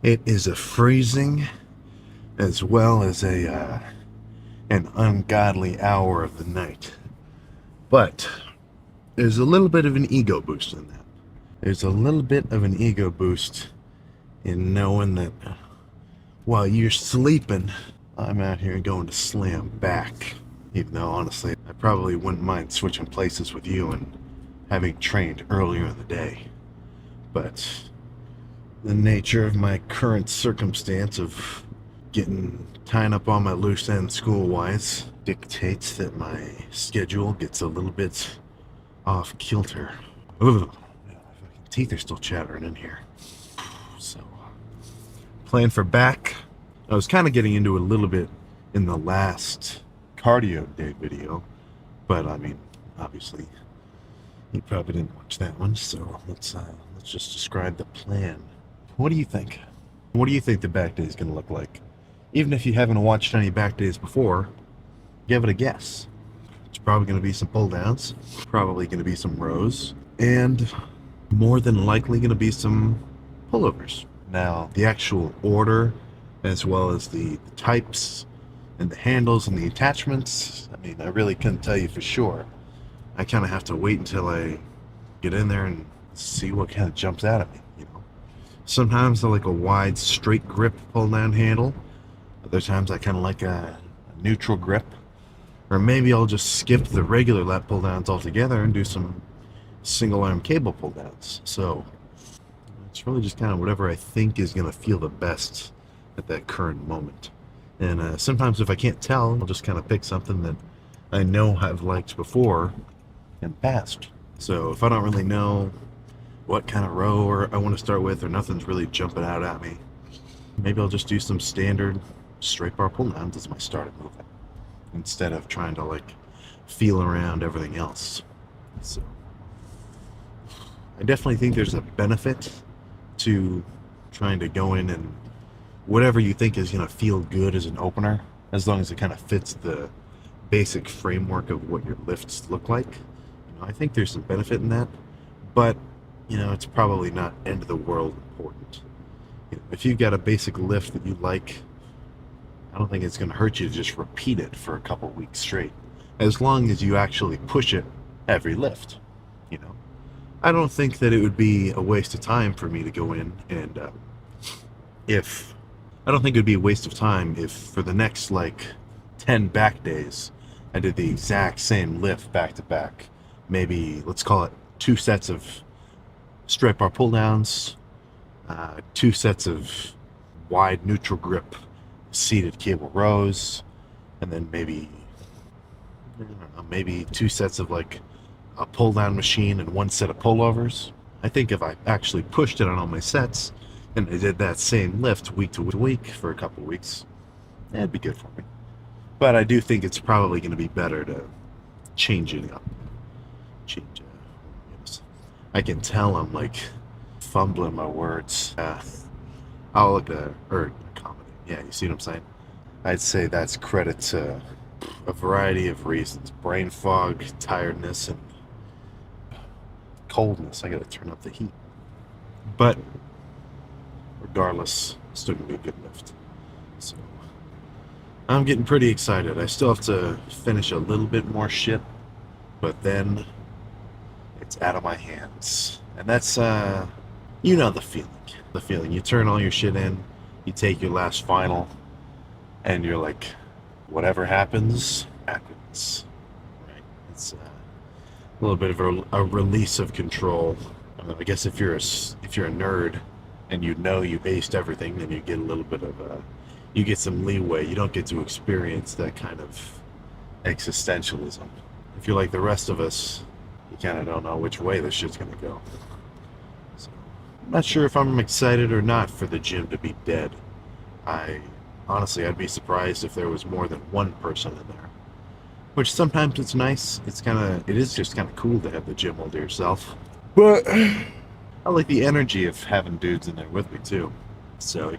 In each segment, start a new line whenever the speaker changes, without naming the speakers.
It is a freezing as well as an ungodly hour of the night. But there's a little bit of an ego boost in that. There's a little bit of an ego boost in knowing that while you're sleeping, I'm out here going to slam back. Even though, honestly, I probably wouldn't mind switching places with you and having trained earlier in the day. But the nature of my current circumstance of tying up on my loose end school-wise dictates that my schedule gets a little bit off kilter. Ugh, my teeth are still chattering in here. So, plan for back. I was kind of getting into it a little bit in the last cardio day video, but I mean, obviously, you probably didn't watch that one. So let's just describe the plan. What do you think? What do you think the back day is going to look like? Even if you haven't watched any back days before, give it a guess. It's probably going to be some pull downs, probably going to be some rows, and more than likely going to be some pullovers. Now, the actual order, as well as the types and the handles and the attachments, I mean, I really couldn't tell you for sure. I kind of have to wait until I get in there and see what kind of jumps out at me, you know. Sometimes I like a wide, straight grip pull-down handle. Other times I kind of like a neutral grip. Or maybe I'll just skip the regular lat pull-downs altogether and do some single-arm cable pull-downs. So it's really just kind of whatever I think is going to feel the best at that current moment. And sometimes if I can't tell, I'll just kind of pick something that I know I've liked before in the past. So if I don't really know what kind of row I want to start with, or nothing's really jumping out at me, maybe I'll just do some standard straight bar pull downs as my starting movement, instead of trying to like feel around everything else. So I definitely think there's a benefit to trying to go in and whatever you think is going to feel good as an opener, as long as it kind of fits the basic framework of what your lifts look like. You know, I think there's some benefit in that, but you know, it's probably not end of the world important. You know, if you've got a basic lift that you like, I don't think it's going to hurt you to just repeat it for a couple weeks straight, as long as you actually push it every lift. You know, I don't think that it would be a waste of time for me to go in and if I don't think it would be a waste of time if for the next like 10 back days I did the exact same lift back to back. Maybe let's call it 2 sets of straight bar pull downs, 2 sets of wide neutral grip seated cable rows, and then maybe I don't know, maybe 2 sets of like a pull down machine and 1 set of pullovers. I think if I actually pushed it on all my sets and I did that same lift week to week for a couple weeks, that'd be good for me. But I do think it's probably going to be better to change it up. Yes. I can tell I'm like fumbling my words. I'll look at comedy. Yeah, you see what I'm saying? I'd say that's credit to a variety of reasons: brain fog, tiredness, and coldness. I got to turn up the heat. But regardless, it's still gonna be a good lift. So I'm getting pretty excited. I still have to finish a little bit more shit, but then it's out of my hands. And that's you know the feeling. The feeling. You turn all your shit in, you take your last final, and you're like, whatever happens, happens. Right? It's a little bit of a release of control. I guess if you're a nerd and you know you aced everything, then you get a little bit of you get some leeway. You don't get to experience that kind of existentialism. If you're like the rest of us, you kind of don't know which way this shit's gonna go. So, I'm not sure if I'm excited or not for the gym to be dead. Honestly, I'd be surprised if there was more than one person in there. Which sometimes it's nice. It is just kind of cool to have the gym all to yourself. But I like the energy of having dudes in there with me too. So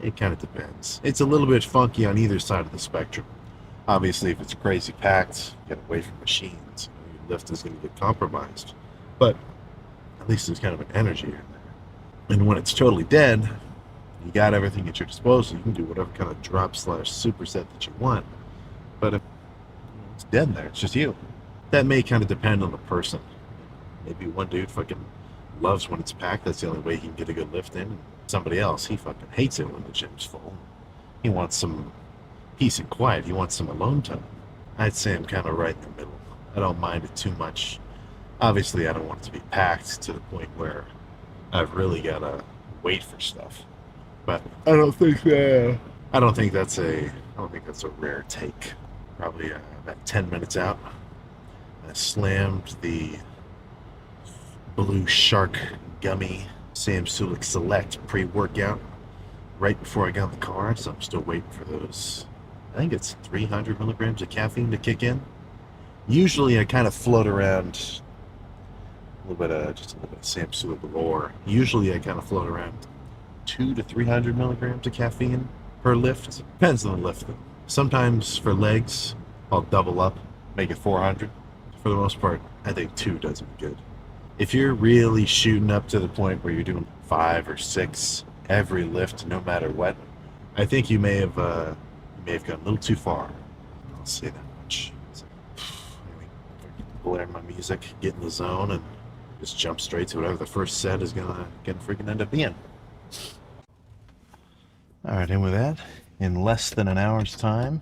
it kind of depends. It's a little bit funky on either side of the spectrum. Obviously, if it's crazy packed, get away from machines, your lift is going to get compromised. But at least there's kind of an energy in there. And when it's totally dead, You got everything at your disposal. You can do whatever kind of drop slash superset that you want. But if it's dead there, it's just you. That may kind of depend on the person. Maybe one dude fucking loves when it's packed. That's the only way he can get a good lift in. Somebody else, he fucking hates it when the gym's full. He wants some peace and quiet. He wants some alone time. I'd say I'm kind of right in the middle. I don't mind it too much. Obviously, I don't want it to be packed to the point where I've really got to wait for stuff. But I don't think that's a rare take. Probably about 10 minutes out, I slammed the Blue Shark Gummy Sam Sulek Select pre-workout right before I got in the car, so I'm still waiting for those. I think it's 300 milligrams of caffeine to kick in. Usually I kind of float around a little bit of Sam Sulek lore. Usually I kind of float around 200 to 300 milligrams of caffeine per lift. Depends on the lift. Sometimes for legs, I'll double up, make it 400. For the most part, I think 2 does me good. If you're really shooting up to the point where you're doing 5 or 6 every lift, no matter what, I think you may have gone a little too far. I'll say that much. So, blare my music, get in the zone, and just jump straight to whatever the first set is gonna freaking end up being. All right, and with that, in less than an hour's time,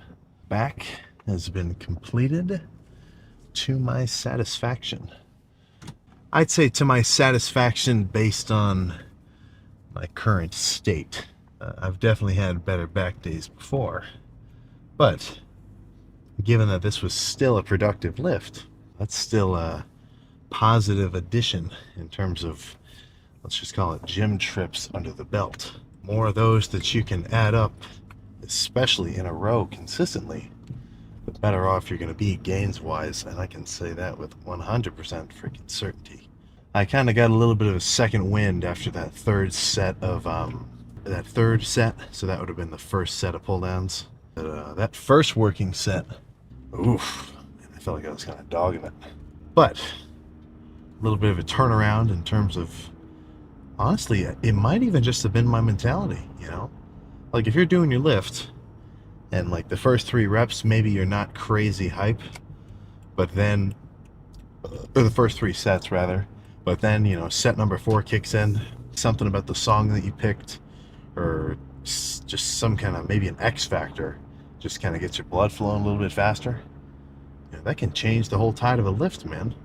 back has been completed to my satisfaction. I'd say to my satisfaction based on my current state. I've definitely had better back days before, but given that this was still a productive lift, that's still a positive addition in terms of, let's just call it gym trips under the belt. More of those that you can add up, especially in a row consistently, the better off you're going to be gains-wise, and I can say that with 100% freaking certainty. I kind of got a little bit of a second wind after that third set, so that would have been the first set of pull-downs. But, that first working set, oof, man, I felt like I was kind of dogging it. But a little bit of a turnaround in terms of, honestly, it might even just have been my mentality, you know? Like, if you're doing your lift, and like the first 3 reps, maybe you're not crazy hype, but then, or the first 3 sets rather, but then, you know, set number 4 kicks in, something about the song that you picked, or just some kind of, maybe an X factor, just kind of gets your blood flowing a little bit faster. You know, that can change the whole tide of a lift, man.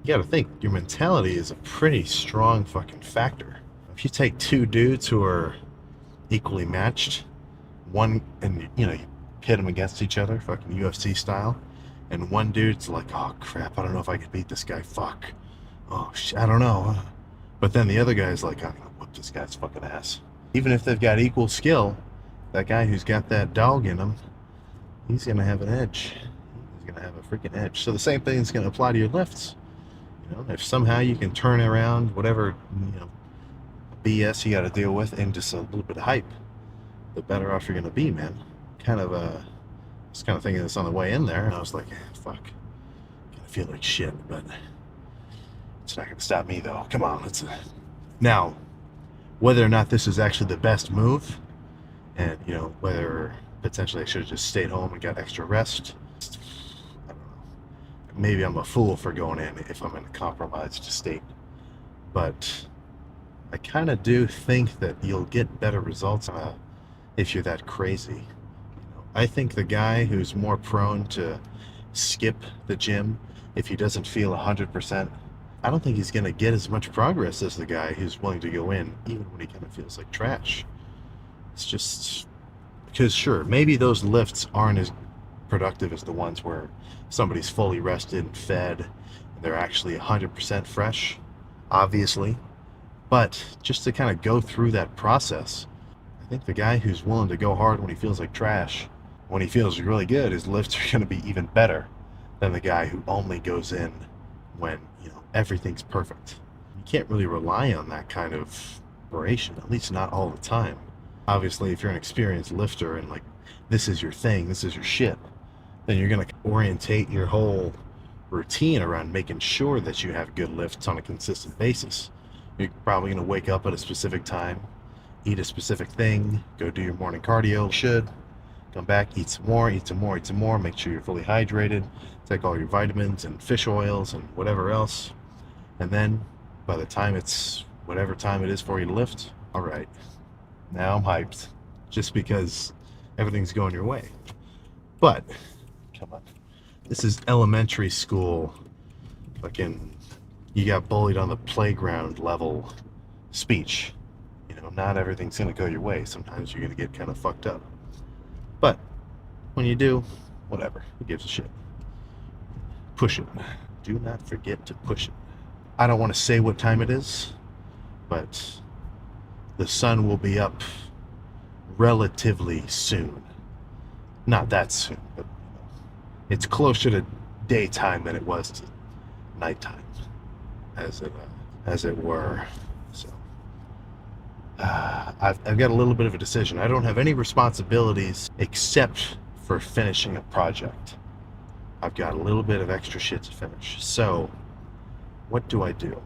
You gotta think, your mentality is a pretty strong fucking factor. If you take 2 dudes who are equally matched, one, and you know, you pit them against each other, fucking UFC style, and one dude's like, oh crap, I don't know if I can beat this guy, fuck, oh shit, I don't know, but then the other guy's like, I'm gonna whoop this guy's fucking ass. Even if they've got equal skill, that guy who's got that dog in him, he's gonna have an edge. He's gonna have a freaking edge. So the same thing is gonna apply to your lifts. You know, if somehow you can turn around whatever, you know, BS you got to deal with and just a little bit of hype, the better off you're going to be, man. I was kind of thinking this on the way in there, and I was like, fuck, I kind of feel like shit, but it's not going to stop me, though. Come on, Now, whether or not this is actually the best move, and, you know, whether potentially I should have just stayed home and got extra rest, I don't know. Maybe I'm a fool for going in if I'm in a compromised state, but I kind of do think that you'll get better results if you're that crazy. You know, I think the guy who's more prone to skip the gym if he doesn't feel 100%, I don't think he's going to get as much progress as the guy who's willing to go in even when he kind of feels like trash. It's just because, sure, maybe those lifts aren't as productive as the ones where somebody's fully rested and fed and they're actually 100% fresh, obviously. But just to kind of go through that process, I think the guy who's willing to go hard when he feels like trash, when he feels really good, his lifts are going to be even better than the guy who only goes in when, you know, everything's perfect. You can't really rely on that kind of operation, at least not all the time. Obviously, if you're an experienced lifter and like this is your thing, this is your shit, then you're going to orientate your whole routine around making sure that you have good lifts on a consistent basis. You're probably going to wake up at a specific time eat a specific thing, go do your morning cardio. You should come back, eat some more, eat some more, eat some more. Make sure you're fully hydrated. Take all your vitamins and fish oils and whatever else. And then by the time it's whatever time it is for you to lift, all right, now I'm hyped just because everything's going your way. But come on, this is elementary school. Fucking, you got bullied on the playground level speech. You know, not everything's gonna go your way. Sometimes you're gonna get kind of fucked up. But when you do, whatever. Who gives a shit? Push it. Do not forget to push it. I don't want to say what time it is, but the sun will be up relatively soon. Not that soon, but it's closer to daytime than it was to nighttime, as it were. So I've got a little bit of a decision. I don't have any responsibilities except for finishing a project. I've got a little bit of extra shit to finish. So what do I do?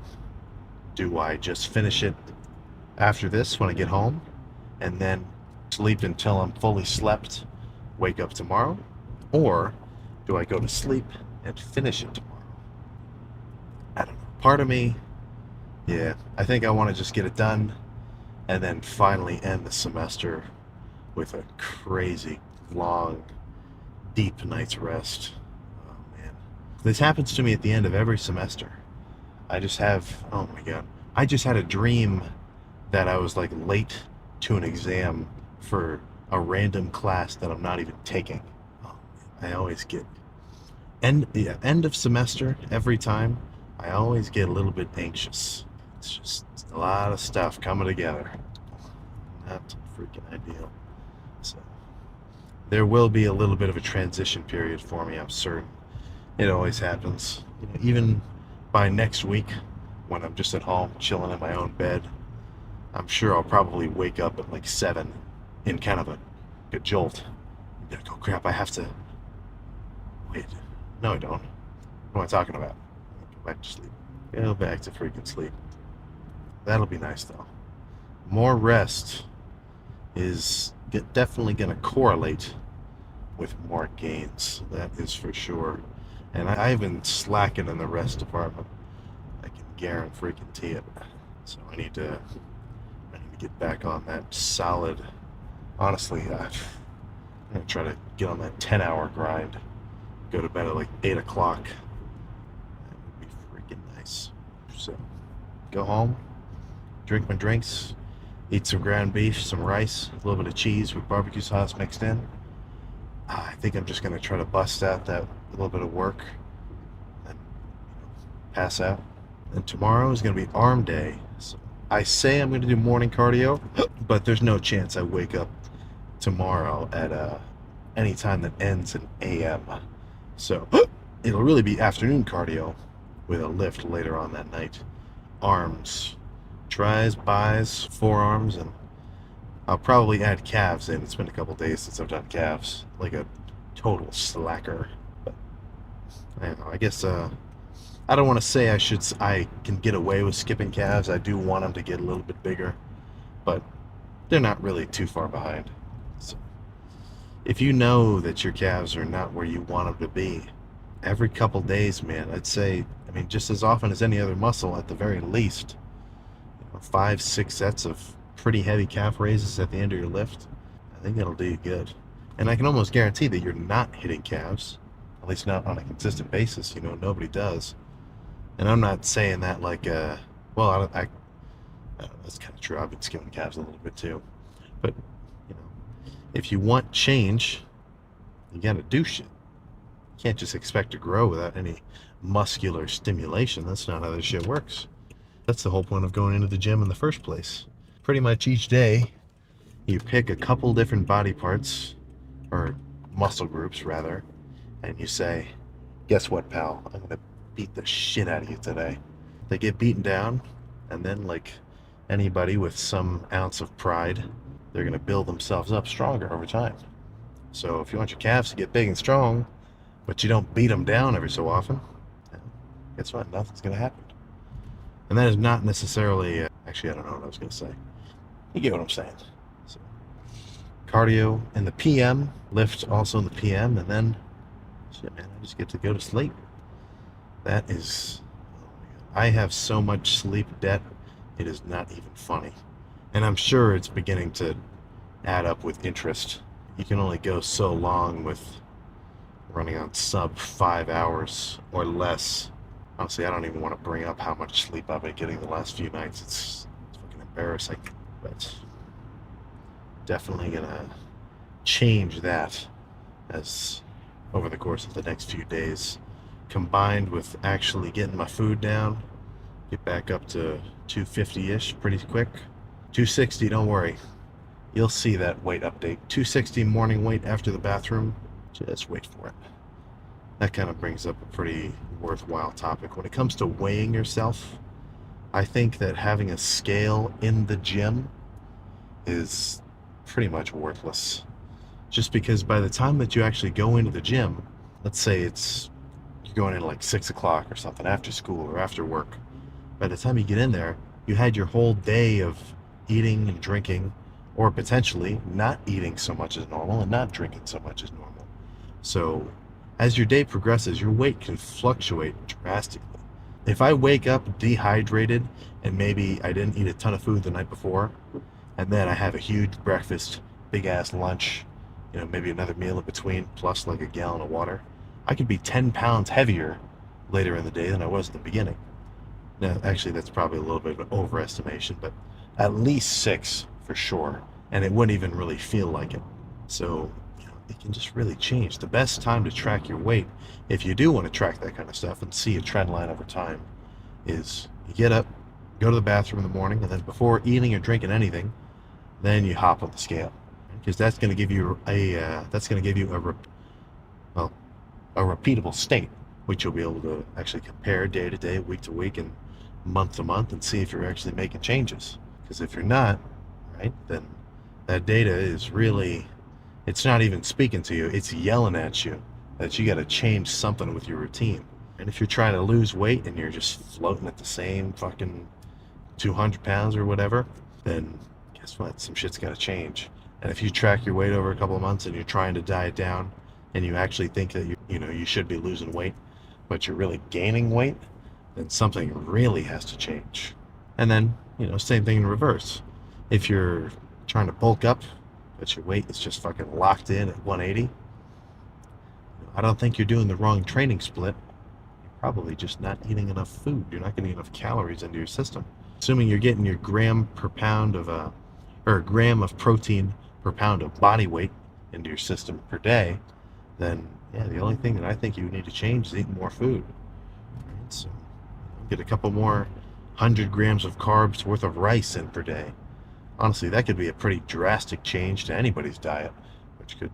Do I just finish it after this when I get home and then sleep until I'm fully slept, wake up tomorrow? Or do I go to sleep and finish it tomorrow? I don't know. Part of me, yeah, I think I want to just get it done and then finally end the semester with a crazy, long, deep night's rest. Oh man. This happens to me at the end of every semester. I just have, oh my god, I just had a dream that I was like late to an exam for a random class that I'm not even taking. Oh, I always get, end of semester, every time, I always get a little bit anxious. It's just a lot of stuff coming together. Not freaking ideal. So there will be a little bit of a transition period for me, I'm certain. It always happens. You know, even by next week, when I'm just at home chilling in my own bed, I'm sure I'll probably wake up at like 7 in kind of a jolt. I'm gonna go, crap, I have to wait. No, I don't. What am I talking about? Go back to sleep. Go back to freaking sleep. That'll be nice though. More rest is definitely going to correlate with more gains. That is for sure. And I've been slacking in the rest department. I can guarantee it. So I need to get back on that solid. Honestly, I'm going to try to get on that 10-hour grind. Go to bed at like 8 o'clock. That would be freaking nice. So go home, drink my drinks, eat some ground beef, some rice, a little bit of cheese with barbecue sauce mixed in. I think I'm just going to try to bust out that little bit of work and pass out. And tomorrow is going to be arm day. So I say I'm going to do morning cardio, but there's no chance I wake up tomorrow at any time that ends in AM. So it'll really be afternoon cardio with a lift later on that night. Arms, tries, buys, forearms, and I'll probably add calves in. It's been a couple days since I've done calves, like a total slacker. But I don't know. I guess I don't want to say I can get away with skipping calves. I do want them to get a little bit bigger, but they're not really too far behind. So if you know that your calves are not where you want them to be, every couple days, man, I'd say, I mean, just as often as any other muscle, at the very least, 5-6 sets of pretty heavy calf raises at the end of your lift. I think that'll do you good. And I can almost guarantee that you're not hitting calves, at least not on a consistent basis. You know, nobody does. And I'm not saying that like, well, I don't know, that's kind of true. I've been skipping calves a little bit too. But, you know, if you want change, you gotta do shit. You can't just expect to grow without any muscular stimulation. That's not how this shit works. That's the whole point of going into the gym in the first place. Pretty much each day, you pick a couple different body parts, or muscle groups rather, and you say, guess what, pal? I'm gonna beat the shit out of you today. They get beaten down, and then like anybody with some ounce of pride, they're gonna build themselves up stronger over time. So if you want your calves to get big and strong, but you don't beat them down every so often, guess what? Nothing's gonna happen. And that is not necessarily, actually, I don't know what I was going to say. You get what I'm saying. So, cardio in the PM, lift also in the PM, and then, shit, man, I just get to go to sleep. That is, I have so much sleep debt, it is not even funny. And I'm sure it's beginning to add up with interest. You can only go so long with running on sub 5 hours or less. Honestly, I don't even want to bring up how much sleep I've been getting the last few nights. It's fucking embarrassing. But definitely gonna change that as over the course of the next few days, combined with actually getting my food down, get back up to 250-ish pretty quick. 260, don't worry. You'll see that weight update. 260 morning weight after the bathroom. Just wait for it. That kind of brings up a pretty worthwhile topic. When it comes to weighing yourself, I think that having a scale in the gym is pretty much worthless. Just because by the time that you actually go into the gym, let's say you're going in like 6 o'clock or something after school or after work. By the time you get in there, you had your whole day of eating and drinking, or potentially not eating so much as normal and not drinking so much as normal. So as your day progresses, your weight can fluctuate drastically. If I wake up dehydrated and maybe I didn't eat a ton of food the night before, and then I have a huge breakfast, big ass lunch, maybe another meal in between, plus like a gallon of water, I could be 10 pounds heavier later in the day than I was at the beginning. Now, actually, that's probably a little bit of an overestimation, but at least 6 for sure, and it wouldn't even really feel like it. So, it can just really change. The best time to track your weight, if you do want to track that kind of stuff and see a trend line over time, is you get up, go to the bathroom in the morning, and then before eating or drinking anything, then you hop on the scale, because that's going to give you a repeatable state, which you'll be able to actually compare day to day, week to week, and month to month, and see if you're actually making changes. Because if you're not, right, then that data is really, it's not even speaking to you, it's yelling at you that you got to change something with your routine. And if you're trying to lose weight and you're just floating at the same fucking 200 pounds or whatever, then guess what? Some shit's got to change. And if you track your weight over a couple of months and you're trying to diet down and you actually think that you should be losing weight, but you're really gaining weight, then something really has to change. And then, same thing in reverse. If you're trying to bulk up, but your weight is just fucking locked in at 180, I don't think you're doing the wrong training split. You're probably just not eating enough food. You're not getting enough calories into your system. Assuming you're getting your gram per pound of or a gram of protein per pound of body weight into your system per day, then yeah, the only thing that I think you need to change is eating more food. Right? So get a couple more 100 grams of carbs worth of rice in per day. Honestly, that could be a pretty drastic change to anybody's diet, which could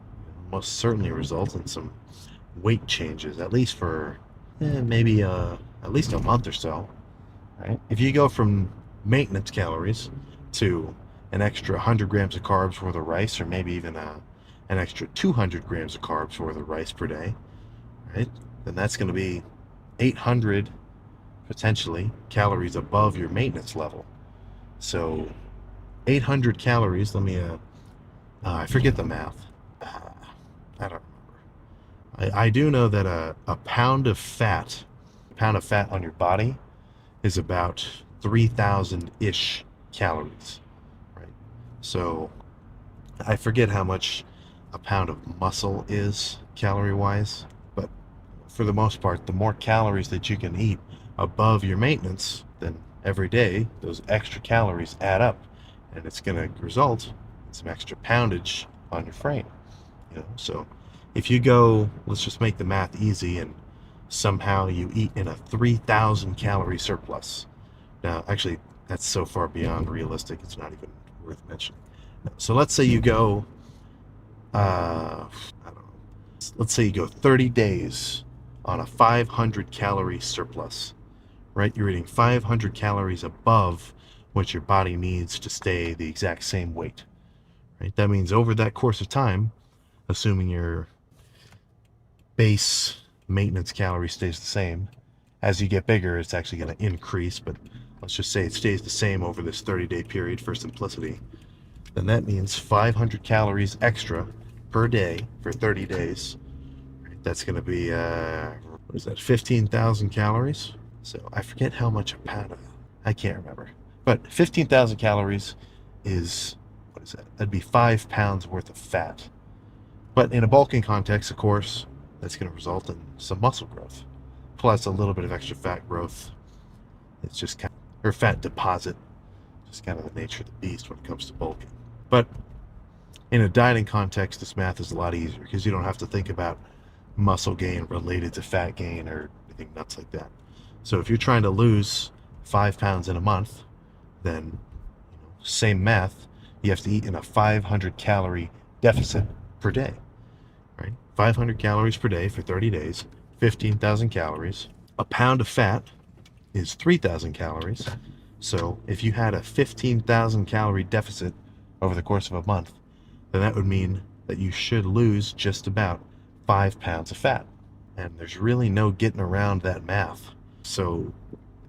most certainly result in some weight changes, at least for maybe at least a month or so. Right? If you go from maintenance calories to an extra 100 grams of carbs worth of rice, or maybe even an extra 200 grams of carbs worth of rice per day, right? Then that's going to be 800 potentially calories above your maintenance level. So 800 calories, I forget the math. I don't remember. I do know that a pound of fat on your body is about 3,000-ish calories, right? So I forget how much a pound of muscle is calorie-wise, but for the most part, the more calories that you can eat above your maintenance, then every day, those extra calories add up, and it's going to result in some extra poundage on your frame. So if you go, let's just make the math easy, and somehow you eat in a 3,000 calorie surplus. Now, actually, that's so far beyond realistic, it's not even worth mentioning. So let's say you go, I don't know, let's say you go 30 days on a 500 calorie surplus, right? You're eating 500 calories above what your body needs to stay the exact same weight, right? That means over that course of time, assuming your base maintenance calorie stays the same, as you get bigger, it's actually going to increase, but let's just say it stays the same over this 30-day period for simplicity. then that means 500 calories extra per day for 30 days. That's going to be, what is that, 15,000 calories? So I forget how much a pound of, I can't remember. But 15,000 calories is, what is that? That'd be 5 pounds worth of fat. But in a bulking context, of course, that's going to result in some muscle growth, plus a little bit of extra fat growth. It's just kind of, or fat deposit, just kind of the nature of the beast when it comes to bulking. But in a dieting context, this math is a lot easier because you don't have to think about muscle gain related to fat gain or anything nuts like that. So if you're trying to lose 5 pounds in a month, then same math, you have to eat in a 500 calorie deficit per day, right? 500 calories per day for 30 days, 15,000 calories. A pound of fat is 3,000 calories. So if you had a 15,000 calorie deficit over the course of a month, then that would mean that you should lose just about 5 pounds of fat. And there's really no getting around that math. So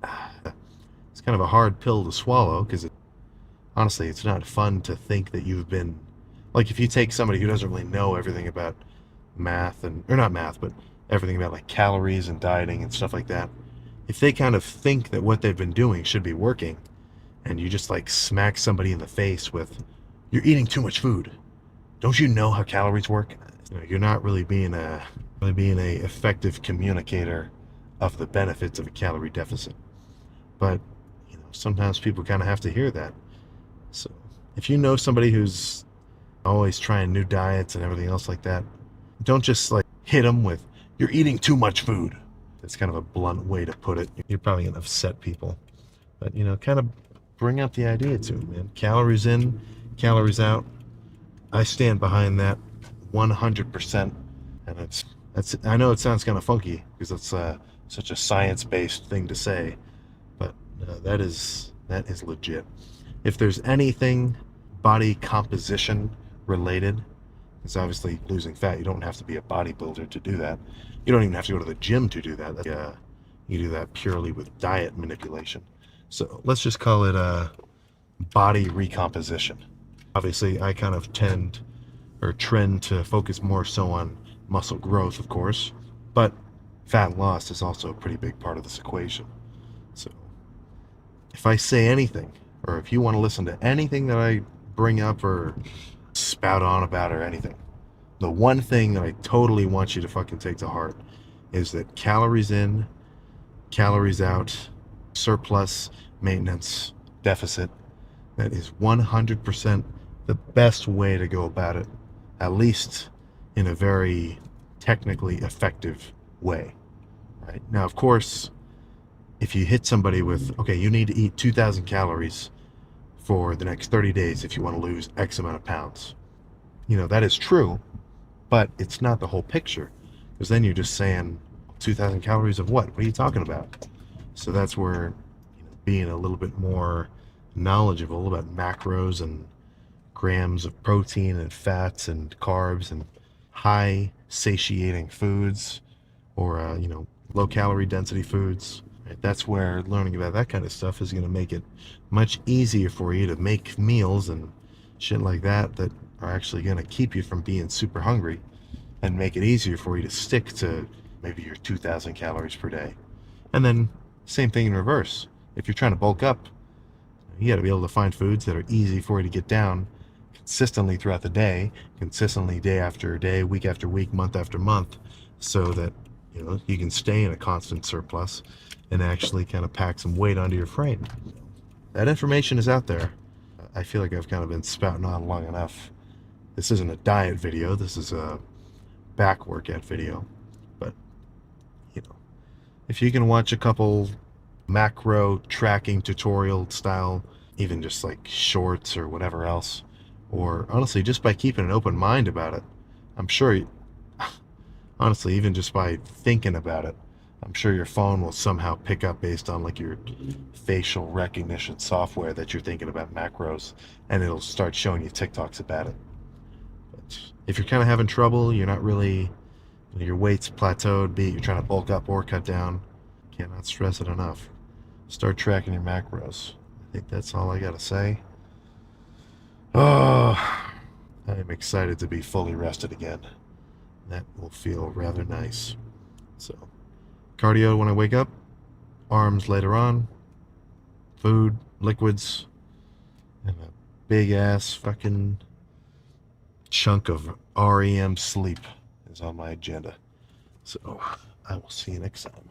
it's kind of a hard pill to swallow because honestly, it's not fun to think that you've been, like if you take somebody who doesn't really know everything about math and, or not math, but everything about like calories and dieting and stuff like that, if they kind of think that what they've been doing should be working, and you just like smack somebody in the face with, you're eating too much food. Don't you know how calories work? You're not really being a effective communicator of the benefits of a calorie deficit. But sometimes people kind of have to hear that. So if you know somebody who's always trying new diets and everything else like that, don't just like hit them with, you're eating too much food. That's kind of a blunt way to put it. You're probably going to upset people. But, kind of bring out the idea to them, man. Calories in, calories out. I stand behind that 100%. And I know it sounds kind of funky because it's such a science-based thing to say, but that is legit. If there's anything body composition related, it's obviously losing fat. You don't have to be a bodybuilder to do that. You don't even have to go to the gym to do that. You do that purely with diet manipulation. So let's just call it body recomposition. Obviously, I kind of trend to focus more so on muscle growth, of course, but fat loss is also a pretty big part of this equation. So if I say anything, or if you want to listen to anything that I bring up or spout on about or anything, the one thing that I totally want you to fucking take to heart is that calories in, calories out, surplus, maintenance, deficit, that is 100% the best way to go about it, at least in a very technically effective way. Right? Now, of course, if you hit somebody with, okay, you need to eat 2,000 calories for the next 30 days if you want to lose X amount of pounds, that is true, but it's not the whole picture, because then you're just saying 2,000 calories of what? What are you talking about? So that's where being a little bit more knowledgeable about macros and grams of protein and fats and carbs and high satiating foods or low calorie density foods, right? That's where learning about that kind of stuff is going to make it much easier for you to make meals and shit like that are actually going to keep you from being super hungry and make it easier for you to stick to maybe your 2,000 calories per day. And then same thing in reverse. If you're trying to bulk up, you got to be able to find foods that are easy for you to get down consistently throughout the day, consistently day after day, week after week, month after month, so that you can stay in a constant surplus and actually kind of pack some weight onto your frame. That information is out there. I feel like I've kind of been spouting on long enough. This isn't a diet video, this is a back workout video. But if you can watch a couple macro tracking tutorial style, even just like shorts or whatever else, or honestly just by keeping an open mind about it, I'm sure honestly, even just by thinking about it, I'm sure your phone will somehow pick up based on like your facial recognition software that you're thinking about macros, and it'll start showing you TikToks about it. But if you're kind of having trouble, you're not really, your weight's plateaued, be it you're trying to bulk up or cut down, cannot stress it enough. Start tracking your macros. I think that's all I gotta say. Oh, I am excited to be fully rested again. That will feel rather nice. So, cardio when I wake up, arms later on, food, liquids, and a big ass fucking chunk of REM sleep is on my agenda. So, I will see you next time.